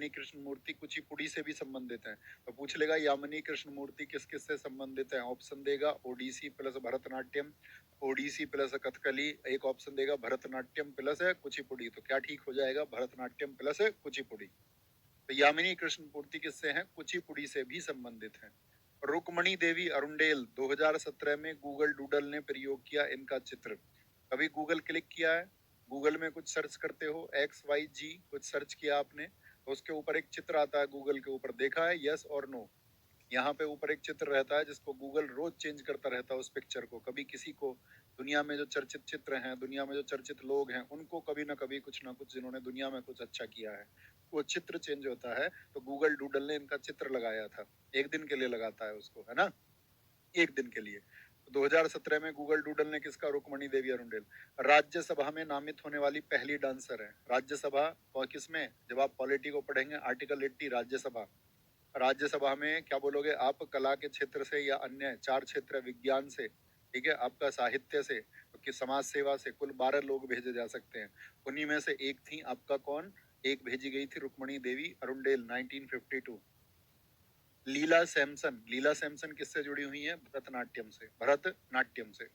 यामिनी कृष्णमूर्ति कुचिपुड़ी से भी संबंधित हैं। तो पूछ लेगा यामिनी कृष्णमूर्ति किस किस से संबंधित है, ऑप्शन देगा ओडिसी प्लस भरतनाट्यम, ओडिसी प्लस कथकली, एक ऑप्शन देगा भरतनाट्यम प्लस कुचिपुड़ी। तो क्या ठीक हो जाएगा, भरतनाट्यम प्लस कुचिपुड़ी। तो यामिनी कृष्णमूर्ति किससे हैं, कुचिपुड़ी से भी संबंधित हैं। रुक्मणी देवी अरुंडेल 2017 में गूगल डूडल ने प्रयोग किया इनका चित्र। कभी गूगल क्लिक किया है, गूगल में कुछ सर्च करते हो, XYG कुछ सर्च किया आपने, तो उसके ऊपर एक चित्र आता है, गूगल के ऊपर देखा है, यस और नो। यहाँ पे ऊपर एक चित्र रहता है जिसको गूगल रोज चेंज करता रहता है उस पिक्चर को। कभी किसी को, दुनिया में जो चर्चित चित्र हैं, दुनिया में जो चर्चित लोग हैं, उनको कभी ना कभी कुछ ना कुछ जिन्होंने दुनिया में कुछ अच्छा किया है, वो चित्र चेंज होता है। तो गूगल डूडल ने इनका चित्र लगाया था, एक दिन के लिए लगाता है उसको, है ना, एक दिन के लिए। 2017 में गूगल डूडल ने किसका, रुक्मणी देवी अरुंडेल। राज्यसभा में नामित होने वाली पहली डांसर है। राज्यसभा और किसमें, जब आप पॉलिटी को पढ़ेंगे, आर्टिकल 80 राज्यसभा। राज्यसभा में क्या बोलोगे आप, कला के क्षेत्र से या अन्य 4 क्षेत्र, विज्ञान से, ठीक है, आपका साहित्य से, कि समाज सेवा से, कुल 12 लोग भेजे जा सकते हैं। उन्हीं में से एक थी आपका कौन, एक भेजी गई थी रुक्मणी देवी अरुंडेल 1952। लीला सैमसन, लीला सैमसन किससे जुड़ी हुई है, भरतनाट्यम से, भरतनाट्यम से।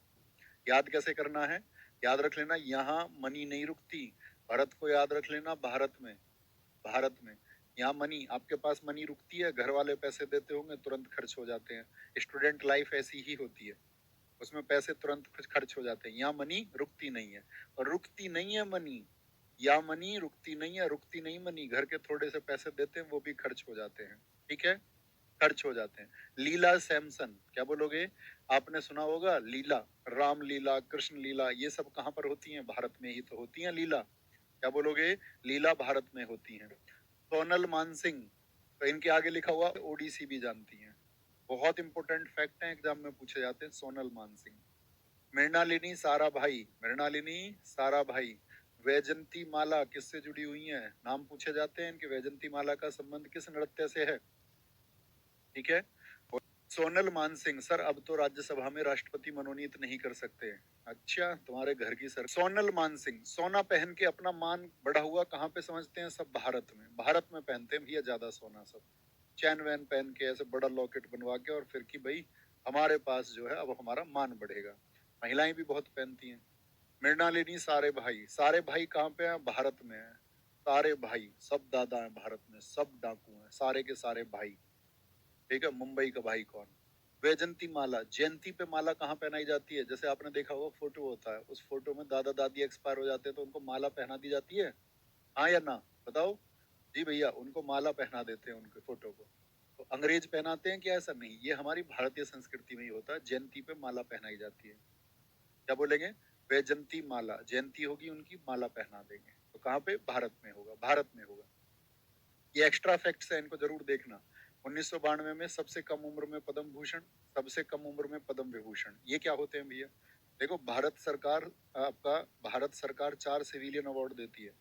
याद कैसे करना है, याद रख लेना, यहाँ मनी नहीं रुकती, भरत को याद रख लेना, भारत में, भारत में। यहाँ मनी, आपके पास मनी रुकती है, घर वाले पैसे देते होंगे, तुरंत खर्च हो जाते हैं। स्टूडेंट लाइफ ऐसी ही होती है, उसमें पैसे तुरंत खर्च हो जाते हैं। यहाँ मनी रुकती नहीं है, और रुकती नहीं है मनी, या मनी रुकती नहीं है, रुकती नहीं मनी, घर के थोड़े से पैसे देते हैं वो भी खर्च हो जाते हैं, ठीक है, खर्च हो जाते हैं। लीला सैमसन, क्या बोलोगे, आपने सुना होगा लीला, राम लीला, कृष्ण लीला, ये सब कहाँ पर होती हैं, भारत में ही तो होती हैं लीला। क्या बोलोगे, लीला भारत में होती हैं। सोनल मानसिंह, तो इनके आगे लिखा हुआ ओडीसी भी जानती हैं, बहुत इंपॉर्टेंट फैक्ट है, एग्जाम में पूछे जाते हैं। सोनल मानसिंह। मृणालिनी साराभाई, मृणालिनी साराभाई। वैजंती माला किससे जुड़ी हुई है, नाम पूछे जाते हैं इनके। वैजंती माला का संबंध किस नृत्य से है, ठीक है। सोनल मानसिंह, सर अब तो राज्यसभा में राष्ट्रपति मनोनीत नहीं कर सकते। अच्छा, तुम्हारे घर की सर। सोनल मानसिंह सोना पहन के अपना मान बढ़ा हुआ कहाँ पे समझते हैं सब, भारत में, भारत में पहनते हैं भैया ज्यादा सोना सब। चैन वैन पहन के, ऐसे बड़ा लॉकेट बनवा के, और फिर कि भाई हमारे पास जो है अब हमारा मान बढ़ेगा। महिलाएं भी बहुत पहनती हैं। मृणालिनी सारे भाई, सारे भाई कहाँ पे हैं, भारत में है। सारे भाई सब दादा हैं भारत में, सब डाकू हैं, सारे के सारे भाई, ठीक है। मुंबई का भाई कौन, वैजंती माला। जयंती पे माला कहाँ पहनाई जाती है, जैसे आपने देखा हुआ फोटो होता है, उस फोटो में दादा दादी एक्सपायर हो जाते हैं तो उनको माला पहना दी जाती है, हाँ या ना, बताओ। जी भैया, उनको माला पहना देते हैं उनके फोटो को। तो अंग्रेज पहनाते हैं क्या, ऐसा नहीं, ये हमारी भारतीय संस्कृति में ही होता है, जयंती पे माला पहनाई जाती है। क्या बोलेंगे, वैजंती माला, जयंती होगी उनकी, माला पहना देंगे। तो कहाँ पे, भारत में होगा, भारत में होगा। ये एक्स्ट्रा फैक्ट्स है, इनको जरूर देखना। 1992 में सबसे कम उम्र में पद्म भूषण, सबसे कम उम्र में पद्म विभूषण, ये क्या होते हैं भैया। देखो, भारत सरकार, आपका भारत सरकार 4 सिविलियन अवार्ड देती है,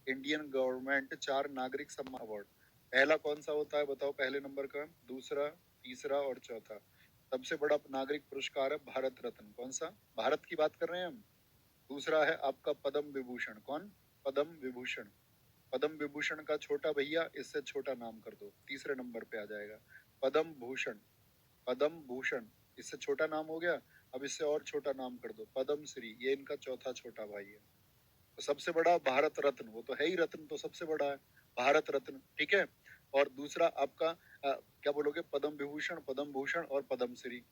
इंडियन गवर्नमेंट 4 नागरिक सम्मान अवार्ड। पहला कौन सा होता है बताओ, पहले नंबर का, दूसरा, तीसरा और चौथा। सबसे बड़ा नागरिक पुरस्कार है भारत रत्न, कौन सा, भारत की बात कर रहे हैं हम। दूसरा है आपका पद्म विभूषण, कौन, पद्म विभूषण। पद्म विभूषण का छोटा भैया, इससे छोटा नाम कर दो, तीसरे नंबर पे आ जाएगा, पद्म भूषण। पद्म भूषण, इससे छोटा नाम हो गया। अब इससे और छोटा नाम कर दो, पद्म श्री, ये इनका चौथा छोटा भाई है। तो सबसे बड़ा भारत रत्न, वो तो है ही रत्न, तो सबसे बड़ा है भारत रत्न, ठीक है। और दूसरा आपका क्या बोलोगे, पद्म विभूषण, पद्म भूषण और पद्म श्री।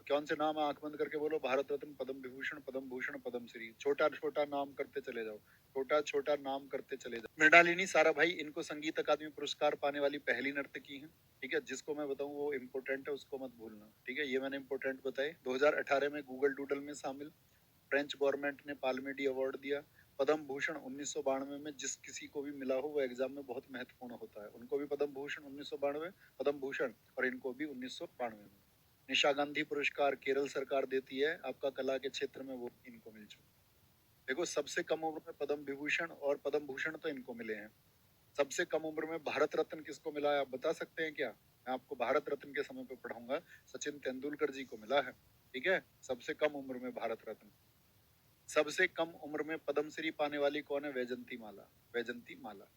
कौन से नाम है, आंख बंद करके बोलो, भारत रत्न, पद्म विभूषण, पद्म भूषण, पद्म श्री। छोटा छोटा नाम करते चले जाओ, छोटा छोटा नाम करते चले जाओ। मृणालिनी साराभाई, इनको संगीत अकादमी पुरस्कार पाने वाली पहली नर्तकी है, ठीक है। जिसको मैं बताऊं वो इम्पोर्टेंट है, उसको मत भूलना, ठीक है। ये मैंने इम्पोर्टेंट बताए। 2018 में गूगल डूडल में शामिल, फ्रेंच गवर्नमेंट ने पाल्मे डी अवार्ड दिया। पद्म भूषण 1992 में जिस किसी को भी मिला हो वो एग्जाम में बहुत महत्वपूर्ण होता है, उनको भी पद्म भूषण 1992, पद्म भूषण, और इनको भी 1992 में। निशा गांधी पुरस्कार केरल सरकार देती है, आपका कला के क्षेत्र में, वो इनको मिल चुका। देखो, सबसे कम उम्र में पद्म विभूषण और पद्म भूषण तो इनको मिले हैं। सबसे कम उम्र में भारत रत्न किसको मिला है, आप बता सकते हैं क्या, मैं आपको भारत रत्न के समय पे पढ़ाऊंगा। सचिन तेंदुलकर जी को मिला है, ठीक है, सबसे कम उम्र में भारत रत्न। सबसे कम उम्र में पद्मश्री पाने वाली कौन है, वैजंती माला, वैजंती माला।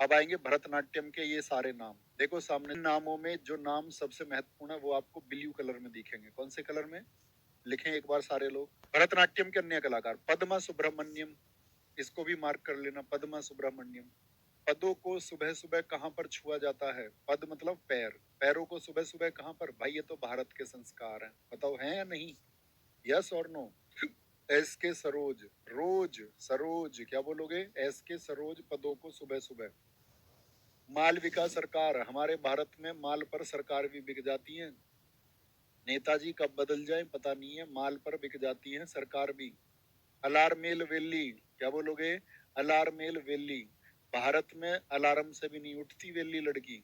अब आएंगे भरतनाट्यम के ये सारे नाम। देखो सामने नामों में जो नाम सबसे महत्वपूर्ण है वो आपको ब्लू कलर में दिखेंगे। कौन से कलर में? लिखें एक बार सारे लोग। भरतनाट्यम के अन्य कलाकार पद्मा सुब्रमण्यम, इसको भी मार्क कर लेना, पद्मा सुब्रमण्यम। पदों को सुबह सुबह कहाँ पर छुआ जाता है? पद मतलब पैर, पैरों को सुबह सुबह कहाँ पर? भाई ये तो भारत के संस्कार हैं, बताओ हैं या नहीं? यस और नो? एस के सरोज, रोज सरोज, क्या बोलोगे? एस के सरोज पदों को सुबह सुबह। मालविका सरकार, हमारे भारत में माल पर सरकार भी बिक जाती है। नेताजी कब बदल जाए पता नहीं है, माल पर बिक जाती है सरकार भी। अलार्मेल वेली, क्या बोलोगे? अलार्मेल वेली। भारत में अलार्म से भी नहीं उठती वेली लड़की,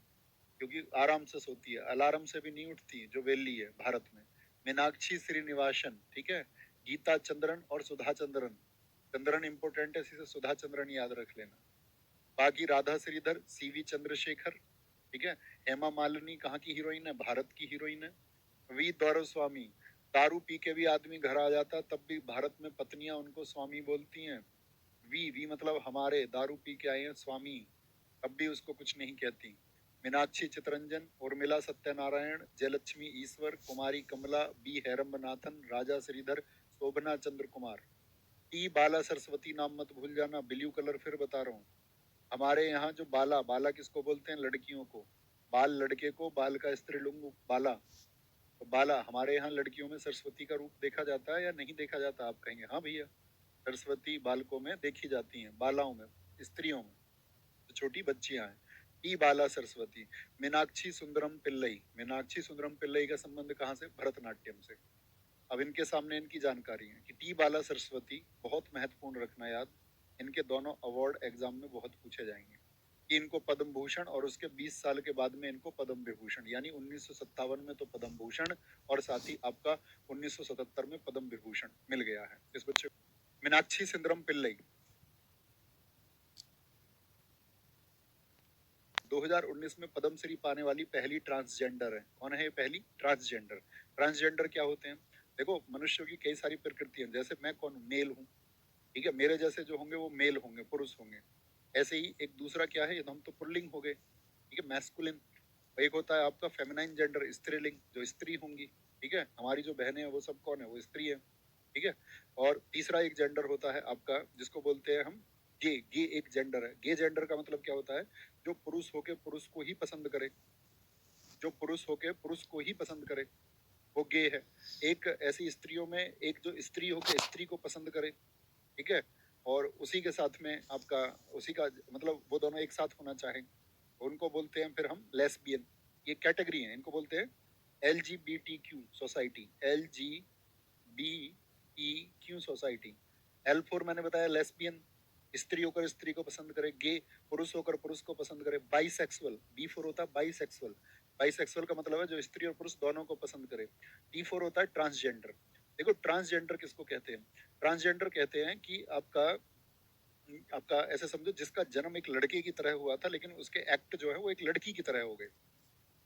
क्योंकि आराम से सोती है। अलार्म से भी नहीं उठती जो वेली है भारत में। मीनाक्षी श्रीनिवासन, ठीक है। गीता चंद्रन और सुधा चंद्रन, चंद्रन इंपोर्टेंट है, इसी से सुधा चंद्रन याद रख लेना। बाकी राधा श्रीधर, सीवी चंद्रशेखर, ठीक है। हेमा मालिनी कहाँ की हीरोइन है? भारत की हीरोइन है। वी गौरव स्वामी, दारू पी के भी आदमी घर आ जाता तब भी भारत में पत्नियां उनको स्वामी बोलती हैं। वी मतलब हमारे, दारू पी के आए हैं स्वामी, तब भी उसको कुछ नहीं कहती। मीनाक्षी चितरंजन, उर्मिला सत्यनारायण, जयलक्ष्मी ईश्वर, कुमारी कमला, बी हैरम्बनाथन, राजा श्रीधर, शोभना चंद्र कुमार। टी बाला सरस्वती नाम मत भूल जाना, ब्लू कलर फिर बता रहा हूँ। हमारे यहाँ जो बाला, बाला किसको बोलते हैं? लड़कियों को। बाल लड़के को, बाल का स्त्रीलिंग बाला। तो बाला, हमारे यहाँ लड़कियों में सरस्वती का रूप देखा जाता है या नहीं देखा जाता? आप कहेंगे हाँ भैया, सरस्वती बालकों में देखी जाती हैं, बालाओं में, स्त्रियों में, जो छोटी बच्चियां हैं। टी बाला सरस्वती। मीनाक्षी सुंदरम पिल्लई, मीनाक्षी सुंदरम पिल्लई का संबंध कहाँ से? भरतनाट्यम से। अब इनके सामने इनकी जानकारी है कि टी बाला सरस्वती, बहुत महत्वपूर्ण रखना याद, इनके दोनों अवार्ड एग्जाम में बहुत पूछे जाएंगे। कि इनको पद्म भूषण और उसके 20 साल के बाद में इनको पद्म विभूषण, यानी 1957 में तो पद्म भूषण और साथ ही आपका 1977 में पद्म विभूषण मिल गया है इस बच्चे को। मीनाक्षी सुंदरम पिल्लई 2019 में पद्मश्री पाने वाली पहली ट्रांसजेंडर है। कौन है ये पहली ट्रांसजेंडर? ट्रांसजेंडर क्या होते हैं? देखो मनुष्यों की कई सारी प्रकृति है, जैसे मैं कौन हूँ? मेल हूँ, ठीक है। मेरे जैसे जो होंगे वो मेल होंगे, पुरुष होंगे। ऐसे ही एक दूसरा क्या है, ये तो हम तो पुल्लिंग हो गए, ठीक है, मैस्कुलिन। एक होता है आपका फेमिनाइन जेंडर, स्त्रीलिंग, जो स्त्री होंगी, ठीक है। हमारी जो बहनें हैं वो सब कौन है? वो स्त्री है, ठीक है। और तीसरा एक जेंडर होता है आपका जिसको बोलते हैं हम गे। गे एक जेंडर है। गे जेंडर का मतलब क्या होता है? जो पुरुष होके पुरुष को ही पसंद करे, जो पुरुष होके पुरुष को ही पसंद करे, वो गे है। एक ऐसी स्त्रियों में एक जो स्त्री होके स्त्री को पसंद करे, ठीक है। और उसी के साथ में आपका उसी का मतलब वो दोनों एक साथ होना चाहें, उनको बोलते हैं फिर हम लेस्बियन। ये कैटेगरी है, इनको बोलते हैं LGBTQ society, LGBTQ society. L4 मैंने बताया लेस्बियन, स्त्री होकर स्त्री को पसंद करे। गे, पुरुष होकर पुरुष को पसंद करे। बाइसेक्सुअल, B4 होता है बाइसेक्सुअल। बाइसेक्सुअल का मतलब है जो स्त्री और पुरुष दोनों को पसंद करे। T4 होता है ट्रांसजेंडर। देखो ट्रांसजेंडर किसको कहते हैं? ट्रांसजेंडर कहते हैं कि आपका आपका ऐसे समझो जिसका जन्म एक लड़के की तरह हुआ था लेकिन उसके एक्ट जो है वो एक लड़की की तरह हो गए,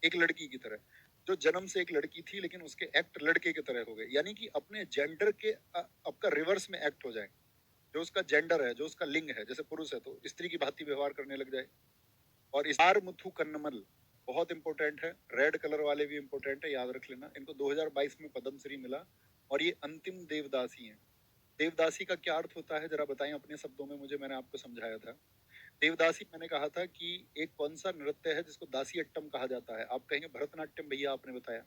एक लड़की की तरह। जो जन्म से एक लड़की थी लेकिन उसके एक्ट लड़के की तरह हो गए, यानी कि अपने जेंडर के आपका रिवर्स में एक्ट हो जाए। जो उसका जेंडर है, जो उसका लिंग है, जैसे पुरुष है तो स्त्री की भांति व्यवहार करने लग जाए। और इसार मुथु कन्नमल बहुत इंपॉर्टेंट है, रेड कलर वाले भी इंपॉर्टेंट है, याद रख लेना। इनको 2022 में पद्मश्री मिला और ये अंतिम देवदासी हैं। देवदासी का क्या अर्थ होता है जरा बताएं अपने शब्दों में मुझे, मैंने आपको समझाया था। देवदासी मैंने कहा था कि एक कौन सा नृत्य है जिसको दासी अट्टम कहा जाता है? आप कहेंगे भरतनाट्यम, भैया आपने बताया।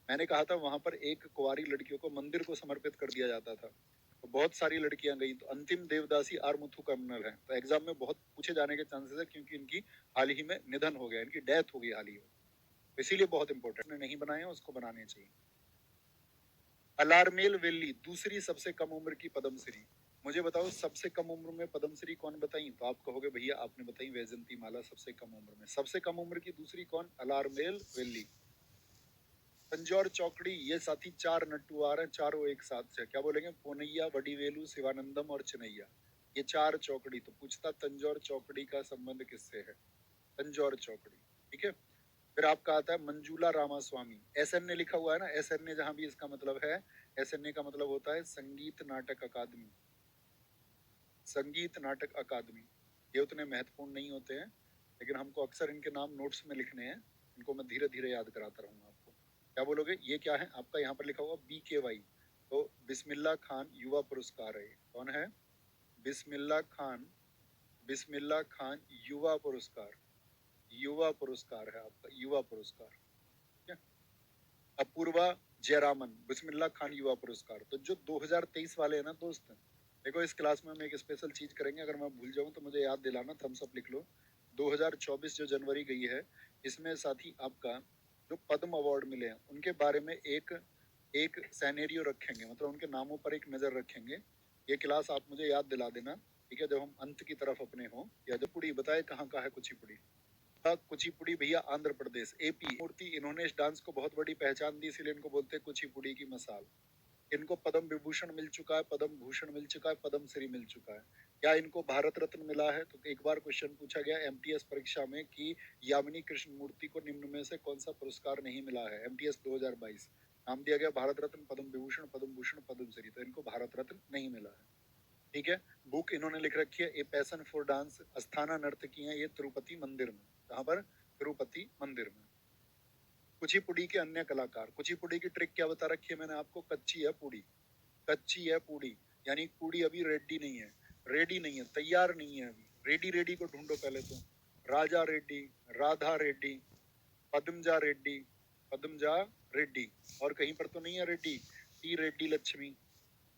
मैंने कहा था वहां पर एक कुंवारी लड़कियों को मंदिर को समर्पित कर दिया जाता था, तो बहुत सारी लड़कियां गई। तो अंतिम देवदासी आर मुथु कम्नल है, तो एग्जाम में बहुत पूछे जाने के चांसेस है क्योंकि इनकी हाल ही में निधन हो गया, इनकी डेथ हो गई हाल ही में, इसीलिए बहुत इंपॉर्टेंट नहीं बनाए हैं, उसको बनाने चाहिए। अलारमेल वेली दूसरी सबसे कम उम्र की पद्मश्री। मुझे बताओ सबसे कम उम्र में पद्मश्री कौन बताई? तो आप कहोगे भैया आपने बताई वैजंती माला सबसे कम उम्र में। सबसे कम उम्र की दूसरी कौन? अलारमेल वेली। तंजौर चौकड़ी, ये साथी चार नट्टू आ रहे हैं, चारों एक साथ से, क्या बोलेंगे? पोनैया, वडीवेलू, शिवानंदम और चिनैया, ये चार चौकड़ी। तो पूछता तंजौर चौकड़ी का संबंध किससे है? तंजौर चौकड़ी, ठीक है। फिर आपका आता है मंजूला रामास्वामी। SNA लिखा हुआ है ना, SNA जहां भी इसका मतलब है, SNA का मतलब होता है संगीत नाटक अकादमी, संगीत नाटक अकादमी। ये उतने महत्वपूर्ण नहीं होते हैं, लेकिन हमको अक्सर इनके नाम नोट्स में लिखने हैं, इनको मैं धीरे धीरे याद कराता रहूंगा आपको। क्या बोलोगे? ये क्या है? आपका यहाँ पर लिखा हुआ BKY, तो बिस्मिल्लाह खान युवा पुरस्कार है। कौन है? बिस्मिल्लाह खान, बिस्मिल्लाह खान युवा पुरस्कार, युवा पुरस्कार है आपका, युवा पुरस्कार। ठीक है? अपूर्वा जयरामन, बिस्मिल्लाह खान युवा पुरस्कार। तो जो 2023 वाले हैं ना दोस्त, देखो इस क्लास में हम एक स्पेशल चीज करेंगे, अगर मैं भूल जाऊं तो मुझे याद दिलाना, थम्स अप लिख लो। 2024 जो जनवरी गई है, इसमें साथी आपका जो पद्म अवार्ड मिले हैं उनके बारे में एक एक सैनेरियो रखेंगे, मतलब उनके नामों पर एक नजर रखेंगे। ये क्लास आप मुझे याद दिला देना, ठीक है, जब हम अंत की तरफ अपने हो। या जब कुड़ी बताए कहाँ का है कुचिपुड़ी? कुचिपुड़ी भैया आंध्र प्रदेश, AP मूर्ति। इन्होंने इस डांस को बहुत बड़ी पहचान दी, इसीलिए इनको बोलते हैं कुचिपुड़ी की मसाल। इनको पद्म विभूषण मिल चुका है, पद्म भूषण मिल चुका है, पद्म श्री मिल चुका है। क्या इनको भारत रत्न मिला है? तो एक बार क्वेश्चन पूछा गया MTS परीक्षा में कि यामिनी कृष्ण मूर्ति को निम्न में से कौन सा पुरस्कार नहीं मिला है? MTS 2022 नाम दिया गया भारत रत्न, पद्म विभूषण, पद्म भूषण, पद्म श्री, तो इनको भारत रत्न नहीं मिला है। ठीक है। बुक इन्होंने लिख रखी है a passion for dance, Asthana नर्तकी है ये तिरुपति मंदिर में। कहाँ पर? तिरुपति मंदिर में। कुचिपुड़ी के अन्य कलाकार। कुचिपुड़ी की ट्रिक क्या बता रखी है मैंने आपको? कच्ची है पूड़ी, कच्ची है पूड़ी, यानी पूड़ी अभी रेडी नहीं है, रेडी नहीं है, तैयार नहीं है अभी। रेडी रेडी को ढूंढो पहले तो। राजा रेड्डी, राधा रेड्डी, पद्मजा रेड्डी, पद्मजा रेड्डी, और कहीं पर तो नहीं है रेड्डी। टी रेड्डी लक्ष्मी,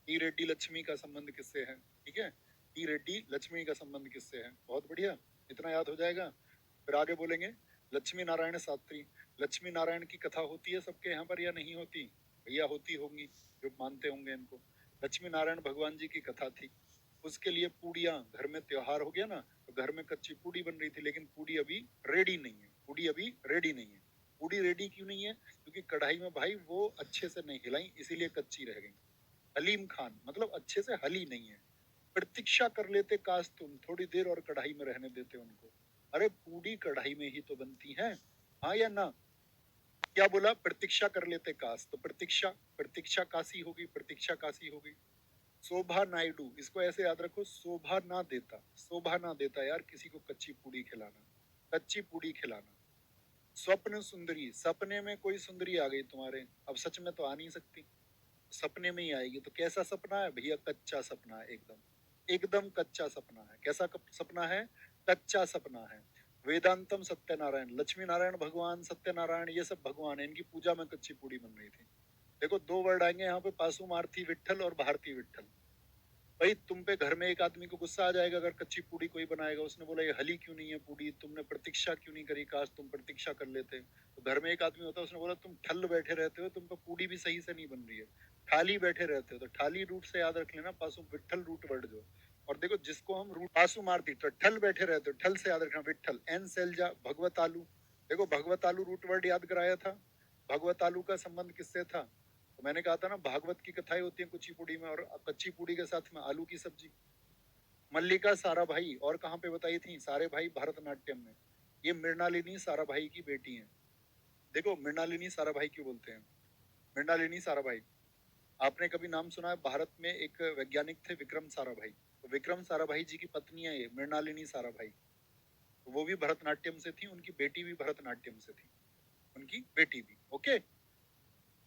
टी रेड्डी लक्ष्मी का संबंध किससे है? ठीक है, टी रेड्डी लक्ष्मी का संबंध किससे है? बहुत बढ़िया, इतना याद हो जाएगा। फिर आगे बोलेंगे लक्ष्मी नारायण शास्त्री। लक्ष्मी नारायण की कथा होती है सबके यहाँ पर या नहीं होती? भैया होती होंगी, जो मानते होंगे इनको। लक्ष्मी नारायण भगवान जी की कथा थी, उसके लिए पूड़ियां, घर में त्योहार हो गया ना, तो घर में कच्ची पूड़ी बन रही थी, लेकिन पूड़ी अभी रेडी नहीं है, पूड़ी अभी रेडी नहीं है। पूड़ी रेडी क्यों नहीं है? क्योंकि कढ़ाई में भाई वो अच्छे से नहीं हिलाई, इसीलिए कच्ची रह गई। हलीम खान मतलब अच्छे से हली नहीं है। प्रतीक्षा कर लेते काश तुम थोड़ी देर और कढ़ाई में रहने देते उनको। अरे पूड़ी कढ़ाई में ही तो बनती है, हाँ या ना? क्या बोला? प्रतीक्षा कर लेते काश, तो प्रतीक्षा, प्रतीक्षा काशी होगी, प्रतीक्षा काशी होगी। शोभा नायडू, इसको ऐसे याद रखो, शोभा ना देता, शोभा ना देता यार किसी को कच्ची पूड़ी खिलाना, कच्ची पूड़ी खिलाना। स्वप्न सुंदरी, सपने में कोई सुंदरी आ गई तुम्हारे, अब सच में तो आ नहीं सकती, सपने में ही आएगी। तो कैसा सपना है भैया? कच्चा सपना है, एकदम एकदम कच्चा सपना है। कैसा सपना है? कच्चा सपना है। वेदांतम सत्यनारायण, लक्ष्मी नारायण भगवान, सत्यनारायण, ये सब भगवान है, इनकी पूजा में कच्ची पूड़ी बन रही थी। देखो दो वर्ड आएंगे यहाँ पे, पासु आरती विठल और भारती विठल। भाई तुम पे घर में एक आदमी को गुस्सा आ जाएगा अगर कच्ची पूड़ी कोई बनाएगा, उसने बोला ये हली क्यों नहीं है पूड़ी, तुमने प्रतीक्षा क्यों नहीं करी, काश तुम प्रतीक्षा कर लेते। तो घर में एक आदमी होता है, उसने बोला तुम ठल बैठे रहते हो, तुम पे पूड़ी भी सही से नहीं बन रही है, ठाली बैठे रहते हो। तो ठाली रूट से याद रख लेना, पासु विठल रूट वर्ड जो। और देखो जिसको हम रूट पासु मारती, तो ठल बैठे रहते हो, ठल से याद रखना विठल। एन सेल्जा भगवत आलू, देखो भगवत आलू रूट वर्ड याद कराया था। भगवत आलू का संबंध किससे था? तो मैंने कहा था ना भागवत की कथाएं होती है कुची पूड़ी में, और कच्ची पूड़ी के साथ में आलू की सब्जी। मल्लिका साराभाई और कहाँ पे बताई थी? सारे भाई भरतनाट्यम में। ये मृणालिनी साराभाई की बेटी है। देखो मृणालिनी साराभाई क्यों बोलते हैं? मृणालिनी साराभाई, आपने कभी नाम सुना है? भारत में एक वैज्ञानिक थे विक्रम साराभाई, तो विक्रम साराभाई जी की पत्नी है ये मृणालिनी साराभाई। तो वो भी भरतनाट्यम से थी, उनकी बेटी भी भरतनाट्यम से थी, उनकी बेटी भी। ओके।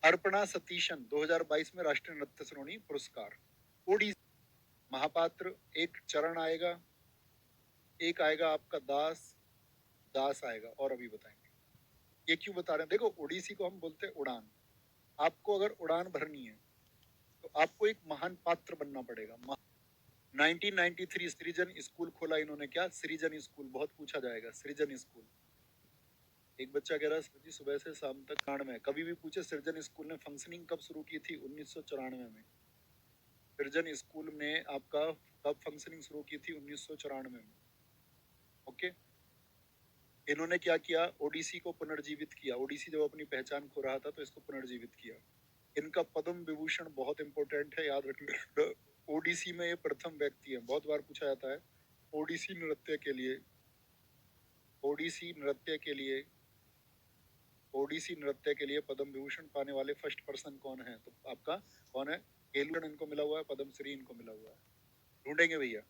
अर्पणा सतीशन 2022 में राष्ट्रीय नृत्य श्रेणी पुरस्कार। ओडिसी महापात्र, एक चरण आएगा, एक आएगा आपका दास, दास आएगा, और अभी बताएंगे। ये क्यों बता रहे हैं? देखो ओडिसी को हम बोलते हैं उड़ान। आपको अगर उड़ान भरनी है तो आपको एक महान पात्र बनना पड़ेगा। 1993 सृजन स्कूल खोला इन्होंने। क्या? सृजन स्कूल, बहुत पूछा जाएगा सृजन स्कूल। एक बच्चा कह रहा है जी सुबह से शाम तक कांड में, कभी भी पूछे सृजन स्कूल ने फंक्शनिंग कब शुरू की थी? 1994 में। सृजन स्कूल ने आपका कब फंक्शनिंग शुरू की थी? 1994 में। ओके। इन्होंने क्या किया? ओडिसी को पुनर्जीवित किया। ओडिसी जब अपनी पहचान खो रहा था तो इसको पुनर्जीवित किया। इनका पद्म विभूषण बहुत इंपॉर्टेंट है, याद रखना। ओडिसी में ये प्रथम व्यक्ति है, बहुत बार पूछा जाता है ओडिसी नृत्य के लिए, ओडिसी नृत्य के लिए, ओडिसी नृत्य के लिए पद्म विभूषण पाने वाले फर्स्ट पर्सन कौन है? तो आपका कौन है? केलूरन इनको मिला हुआ है, पद्म श्री इनको मिला हुआ है। ढूंढेंगे भैया।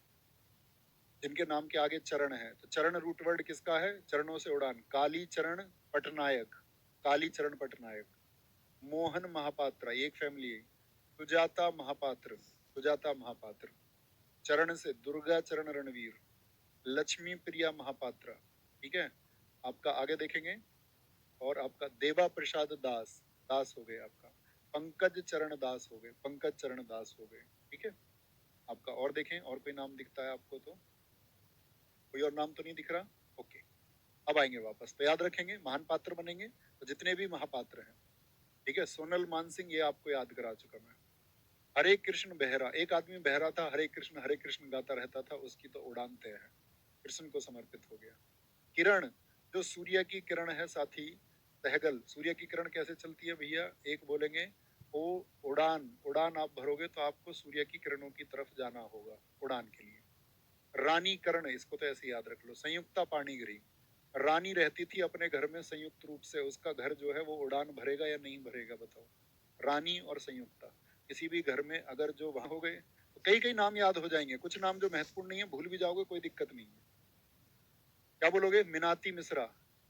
जिनके नाम के आगे चरण है। तो चरण रूट वर्ड किसका है? चरणों से उड़ान। काली चरण पटनायक, काली चरण पटनायक। मोहन महापात्रा, ये एक फैमिली है। सुजाता महापात्र, सुजाता महापात्र। चरण से दुर्गा चरण रणवीर, लक्ष्मी प्रिया महापात्रा। ठीक है, आपका आगे देखेंगे। और आपका देवा प्रसाद दास, दास हो गए आपका। पंकज चरण दास हो गए, पंकज चरण दास हो गए। ठीक है, आपका और देखें, और कोई नाम दिखता है आपको तो? कोई और नाम तो नहीं दिख रहा? ओके, अब आएंगे वापस तो याद रखेंगे, महान पात्र बनेंगे तो जितने भी महापात्र हैं। ठीक है, सोनल मानसिंह, ये आपको याद करा चुका मैं। हरे कृष्ण बेहरा, एक आदमी बहरा था, हरे कृष्ण गाता रहता था, उसकी तो उड़ान तय है, कृष्ण को समर्पित हो गया। किरण, जो सूर्य की किरण है साथी, सहगल, सूर्य की किरण कैसे चलती है भैया? एक बोलेंगे ओ उड़ान, उड़ान आप भरोगे तो आपको सूर्य की किरणों की तरफ जाना होगा उड़ान के लिए। रानी कर्ण, इसको तो ऐसे याद रख लो। संयुक्ता पाणिगिरी, रानी रहती थी अपने घर में संयुक्त रूप से, उसका घर जो है वो उड़ान भरेगा या नहीं भरेगा बताओ? रानी और संयुक्ता, किसी भी घर में अगर जो वहां हो गए तो कई कई नाम याद हो जाएंगे, कुछ नाम जो महत्वपूर्ण नहीं है भूल भी जाओगे, कोई दिक्कत नहीं है। क्या बोलोगे? मिनाती मिश्रा,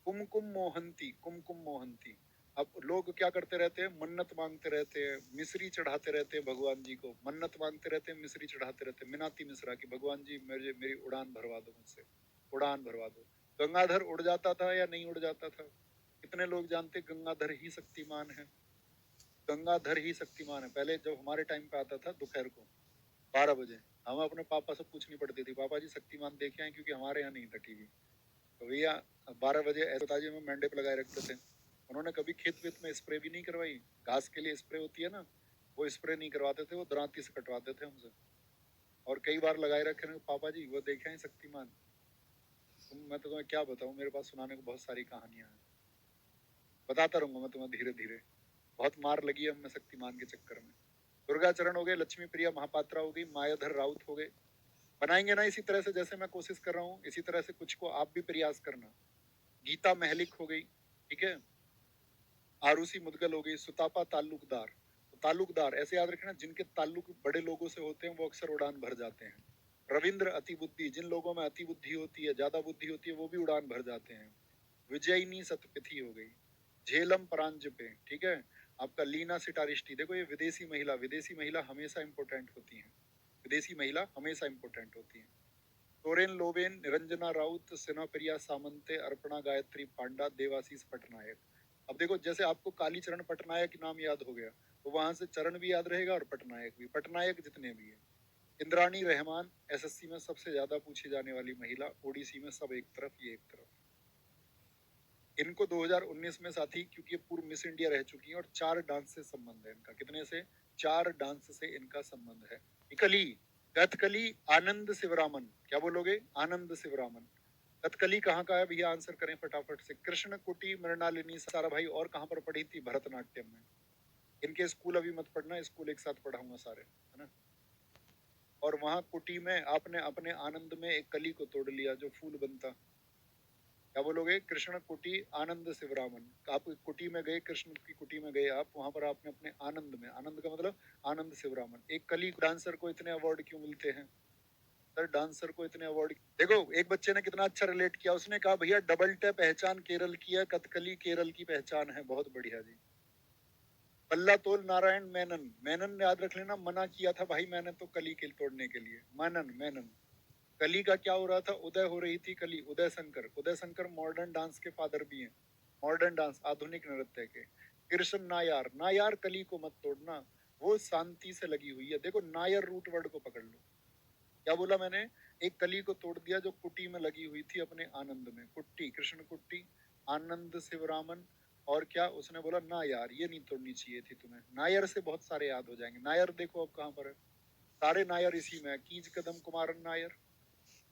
कुमकुम मोहंती, कुमकुम मोहंती। अब लोग क्या करते रहते हैं? मन्नत मांगते रहते हैं, मिश्री चढ़ाते रहते हैं भगवान जी को, मन्नत मांगते रहते हैं, मिश्री चढ़ाते रहते हैं। मिनाती मिश्रा की भगवान जी मेरी उड़ान भरवा दो मुझसे, उड़ान भरवा दो। गंगाधर उड़ जाता था या नहीं उड़ जाता था? कितने लोग जानते गंगाधर ही शक्तिमान है? गंगाधर ही शक्तिमान है। पहले जब हमारे टाइम पे आता था दोपहर को 12 बजे, हमें अपने पापा से पूछनी पड़ती थी, पापा जी शक्तिमान देखे हैं? क्योंकि हमारे यहाँ नहीं था टीवी। तो भैया 12 बजे ऐसे ताजे में मंडप लगाए रखते थे। उन्होंने कभी खेत वेत में स्प्रे भी नहीं करवाई। घास के लिए स्प्रे होती है ना, वो स्प्रे नहीं करवाते थे, वो दरांती से कटवाते थे हमसे। और कई बार लगाए रखे हैं, पापा जी वो देखे हैं शक्तिमान? मैं तो तुम्हें क्या बताऊं, मेरे पास सुनाने को बहुत सारी कहानियां हैं, बताता रहूंगा मैं तुम्हें धीरे धीरे। बहुत मार लगी है हमें शक्तिमान के चक्कर में। दुर्गा चरण हो गए, लक्ष्मी प्रिया महापात्रा हो गई, मायाधर राउत हो गए। बनाएंगे ना इसी तरह से जैसे मैं कोशिश कर रहा हूँ, इसी तरह से कुछ को आप भी प्रयास करना। गीता महलिक हो गई। ठीक है, आरूसी मुदगल हो गई। सुतापा ताल्लुकदार, तो ताल्लुकदार ऐसे याद रखना, जिनके ताल्लुक बड़े लोगों से होते हैं वो अक्सर उड़ान भर जाते हैं। रविंद्र अति बुद्धि, जिन लोगों में अति बुद्धि होती है, ज्यादा बुद्धि होती है, वो भी उड़ान भर जाते हैं। विजयनी सतपथी हो गई। झेलम परांजपे, ठीक है। आपका लीना सिटारिष्टी, देखो ये विदेशी महिला, विदेशी महिला हमेशा इंपोर्टेंट होती है, विदेशी महिला हमेशा इंपोर्टेंट होती है। सोरेन लोबेन, निरंजना राउत, सिन्हा सामंते, अर्पणा गायत्री पांडा, देवाशीष पटनायक। अब देखो, जैसे आपको कालीचरण पटनायक नाम याद हो गया, तो वहां से चरण भी याद रहेगा और पटनायक भी, पटनायक जितने भी है। इंद्राणी रहमान, एसएससी में सबसे ज्यादा पूछी जाने वाली महिला, ओडीसी में सब एक तरफ, ये एक तरफ। इनको 2019 में साथी, क्योंकि ये पूर्व मिस इंडिया रह चुकी हैं और 4 डांस से संबंध है इनका। कितने से? 4 डांस से इनका संबंध है। कली, कथकली आनंद शिवरामन, क्या बोलोगे? आनंद शिवरामन। कथकली कहाँ का है भैया? आंसर करें फटाफट से। कृष्ण कुटी मृणालिनी सारा भाई, और कहाँ पर पढ़ी थी? भरतनाट्यम में। इनके स्कूल अभी मत पढ़ना, स्कूल एक साथ पढ़ाऊंगा सारे, है ना। और वहां कुटी में आपने अपने आनंद में एक कली को तोड़ लिया जो फूल बनता। क्या बोलोगे? कृष्ण कुटी आनंद शिवरामन। आप कुटी में गए, कृष्ण की कुटी में गए आप, वहां पर आपने अपने आनंद में, आनंद का मतलब आनंद शिवरामन। एक कली डांसर को इतने अवार्ड क्यों मिलते हैं सर? डांसर को इतने अवार्ड, देखो एक बच्चे ने कितना अच्छा रिलेट किया, उसने कहा भैया डबल टैप पहचान केरल की है, कथकली केरल की पहचान है। बहुत बढ़िया जी। पल्ला तोल नारायण मेनन, मेनन याद रख लेना, मना किया था भाई मैंने तो कली के तोड़ने के लिए। मेनन, मेनन। कली का क्या हो रहा था? उदय हो रही थी कली। उदय शंकर, उदय शंकर मॉडर्न डांस के फादर भी हैं, मॉडर्न डांस, आधुनिक नृत्य के। कृष्ण नायार, नायार कली को मत तोड़ना, वो शांति से लगी हुई है। देखो नायर रूट वर्ड को पकड़ लो। क्या बोला मैंने? एक कली को तोड़ दिया जो कुटी में लगी हुई थी अपने आनंद में। कुट्टी, कृष्ण कुट्टी, आनंद शिवरामन। और क्या उसने बोला? ना यार, ये नहीं तोड़नी चाहिए थी तुम्हें। नायर से बहुत सारे याद हो जाएंगे। नायर देखो अब कहाँ पर है, सारे नायर इसी में है। कीज कदम कुमारन नायर,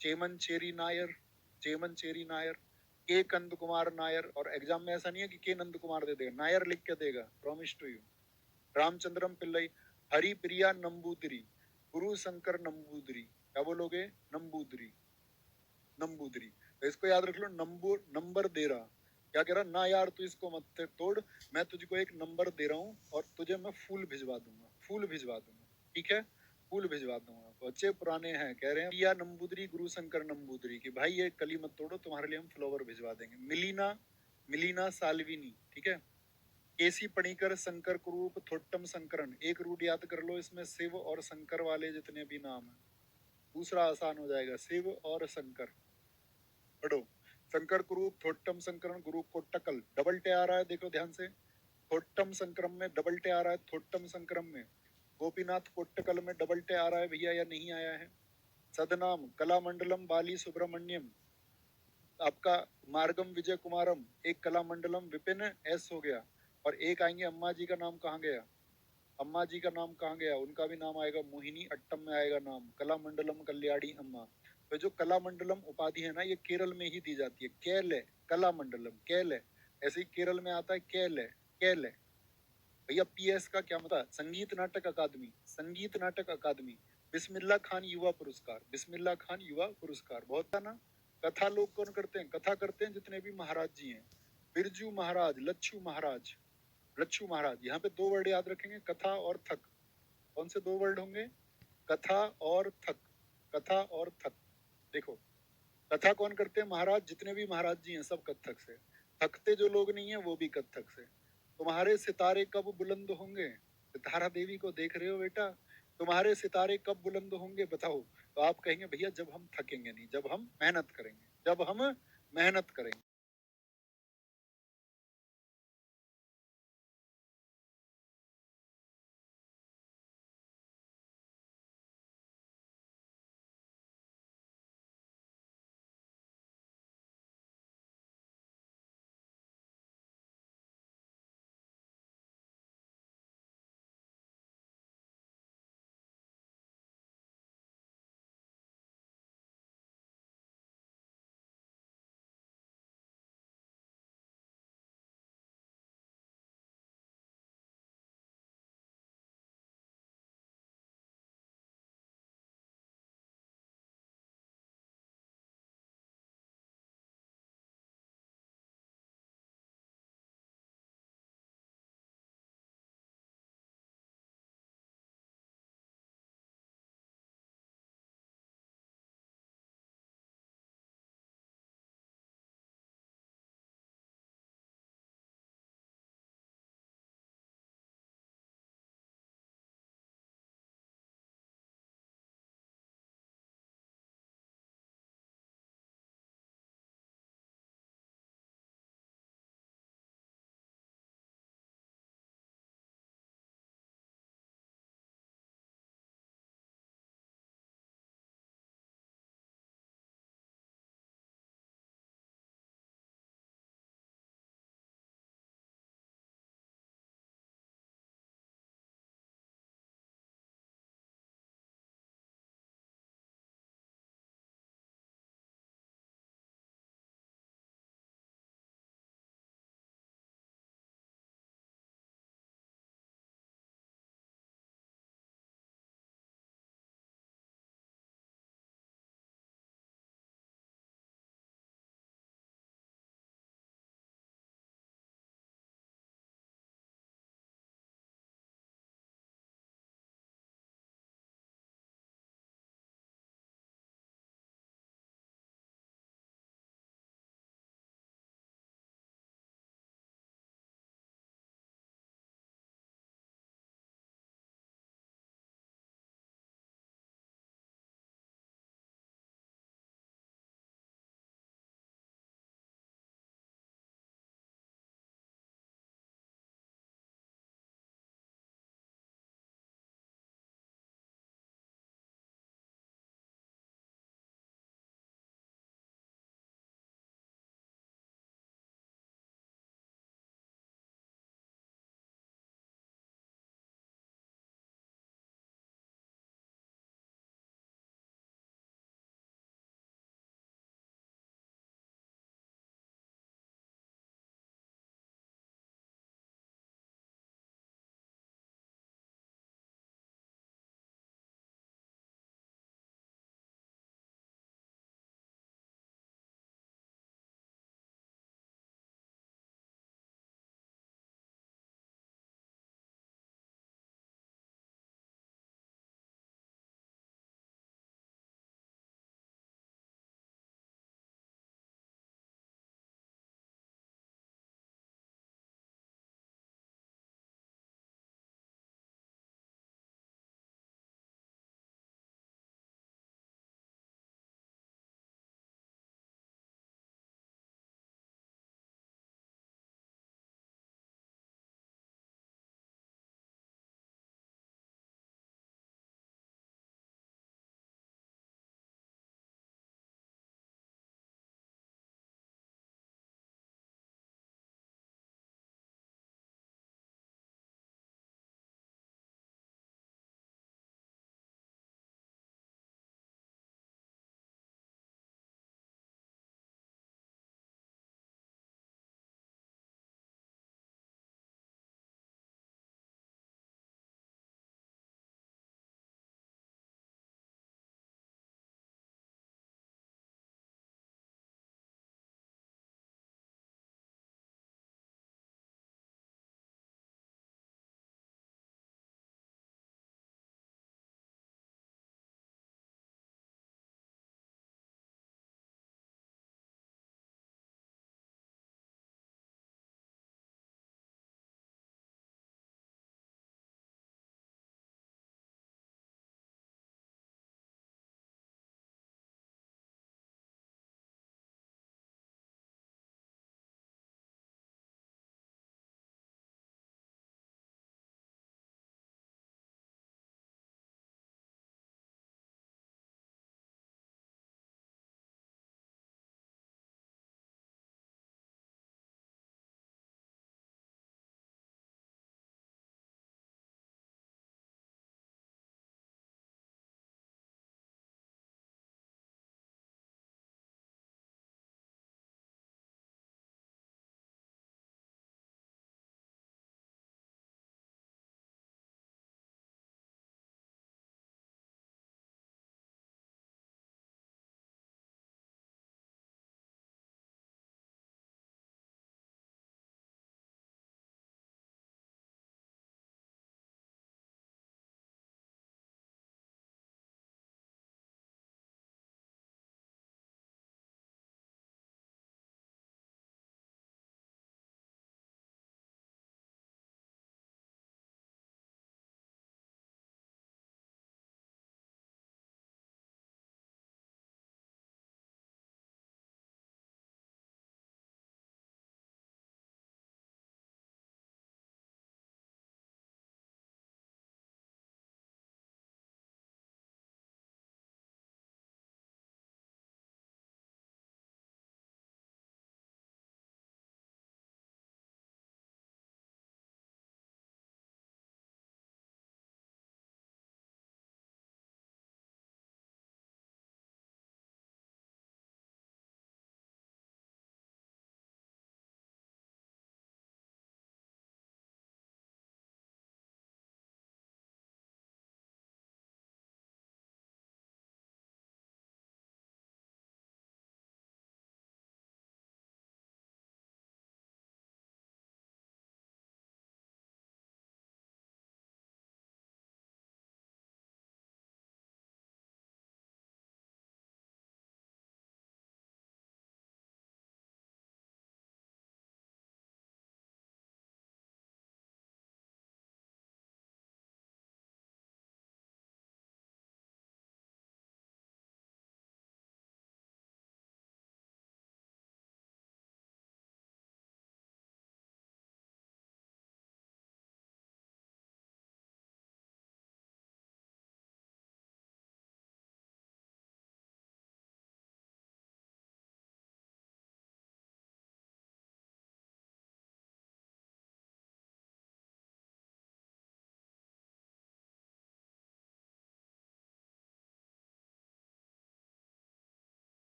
चेमन चेरी नायर, चेमन चेरी नायर, के कंद कुमार नायर। और एग्जाम में ऐसा नहीं है कि के नंद कुमार दे देगा, नायर लिख के देगा, promise to you. Ramachandram Pillai, Haripriya Namboodiri, Guru Shankar Namboodiri. क्या बोलोगे? नंबूदरी, नंबूदरी। तो इसको याद रख लो, नंबर दे रहा। क्या कह रहा? ना यार तू इसको मत तोड़, मैं तुझको एक नंबर दे रहा हूँ और तुझे मैं फूल भिजवा दूंगा, फूल भिजवा दूंगा। ठीक है, फूल भिजवा दूंगा। बच्चे पुराने हैं, कह रहे हैं प्रिया नंबूदरी गुरु शंकर नंबूदरी की, भाई ये कली मत तोड़ो, तुम्हारे लिए हम फ्लावर भिजवा देंगे। मिलीना, मिलीना साल्विनी, ठीक है। केसी पणिकर शंकर कुरूप थोट्टम शंकरन, एक रूट याद कर लो, इसमें शिव और शंकर वाले जितने भी नाम हैं। दूसरा आसान हो जाएगा, शिव और शंकर। पढ़ो, शंकर कुरूप थोट्टम शंकरन, गुरु कोट्टकल, डबल टे आ रहा है, देखो ध्यान से। थोट्टम संक्रम में डबल टे आ रहा है, थोट्टम संक्रम में। गोपीनाथ कोट्टकल में डबल टे आ रहा है भैया, या नहीं आया है? सदनाम कलामंडलम बाली सुब्रमण्यम, आपका मार्गम विजय कुमारम, एक कलामंडलम विपिन एस हो गया। और एक आएंगे, अम्मा जी का नाम कहाँ गया? अम्मा जी का नाम कहाँ गया? उनका भी नाम आएगा मोहिनी अट्टम में आएगा नाम, कलामंडलम कल्याणी अम्मा। तो जो कलामंडलम उपाधि है ना, ये केरल में ही दी जाती है। कैल है कलामंडलम, कैल है, ऐसे ही केरल में आता है कैल है, कैल है भैया। पीएस का क्या मतलब? संगीत नाटक अकादमी, संगीत नाटक अकादमी। बिस्मिल्लाह खान युवा पुरस्कार, बिस्मिल्लाह खान युवा पुरस्कार, बहुत था ना। कथा लोग कौन करते हैं? कथा करते हैं जितने भी महाराज जी हैं, बिरजू महाराज, लच्छू महाराज, लच्छू महाराज। यहाँ पे दो वर्ड याद रखेंगे, कथा और थक। कौन से दो वर्ड होंगे? कथा और थक, कथा और थक। देखो, कथा कौन करते हैं? महाराज, जितने भी महाराज जी हैं सब कत्थक से। थकते जो लोग नहीं है वो भी कत्थक से। तुम्हारे सितारे कब बुलंद होंगे? सितारा देवी को देख रहे हो बेटा? तुम्हारे सितारे कब बुलंद होंगे बताओ? तो आप कहेंगे भैया जब हम थकेंगे नहीं, जब हम मेहनत करेंगे, जब हम मेहनत करेंगे।